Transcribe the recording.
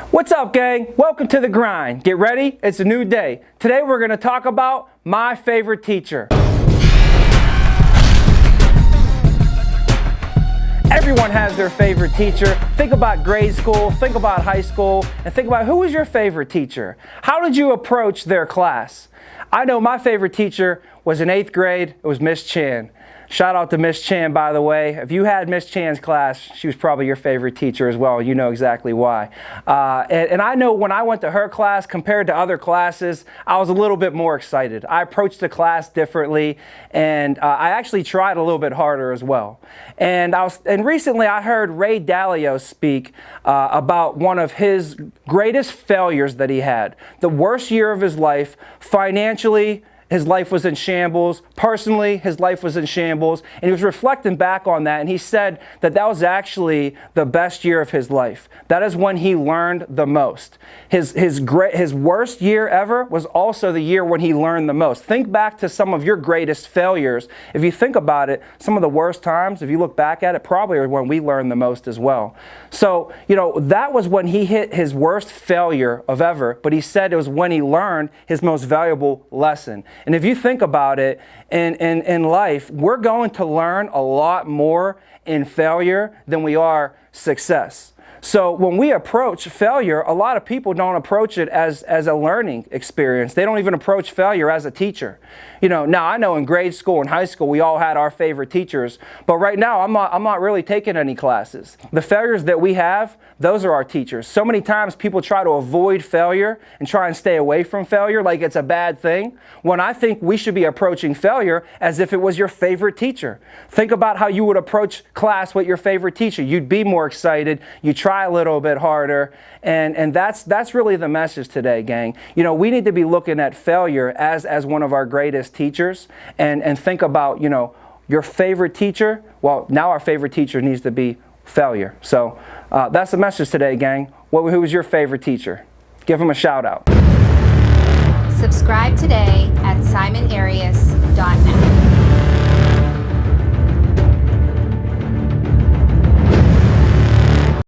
What's up, gang? Welcome to the grind. Get ready, it's a new day. Today we're going to talk about my favorite teacher. Everyone has their favorite teacher. Think about grade school, think about high school, and think about who was your favorite teacher? How did you approach their class? I know my favorite teacher was in 8th grade. It was Miss Chan. Shout out to Miss Chan, by the way. If you had Miss Chan's class, she was probably your favorite teacher as well. You know exactly why. And I know when I went to her class compared to other classes, I was a little bit more excited. I approached the class differently, and I actually tried a little bit harder as well. And recently I heard Ray Dalio speak about one of his greatest failures that he had. The worst year of his life, financially, his life was in shambles. Personally, his life was in shambles. And he was reflecting back on that, and he said that that was actually the best year of his life. That is when he learned the most. His worst year ever was also the year when he learned the most. Think back to some of your greatest failures. If you think about it, some of the worst times, if you look back at it, probably are when we learned the most as well. So, you know, that was when he hit his worst failure of ever, but he said it was when he learned his most valuable lesson. And if you think about it, in life, we're going to learn a lot more in failure than we are success. So when we approach failure, a lot of people don't approach it as a learning experience. They don't even approach failure as a teacher. You know, now I know in grade school and high school we all had our favorite teachers, but right now I'm not really taking any classes. The failures that we have, those are our teachers. So many times people try to avoid failure and try and stay away from failure like it's a bad thing, when I think we should be approaching failure as if it was your favorite teacher. Think about how you would approach class with your favorite teacher. You'd be more excited, you try a little bit harder, and that's really the message today, gang. You know, we need to be looking at failure as one of our greatest teachers, and think about, you know, your favorite teacher. Well, now our favorite teacher needs to be failure. So that's the message today, gang. Who was your favorite teacher? Give them a shout out. Subscribe today at Simon Arias.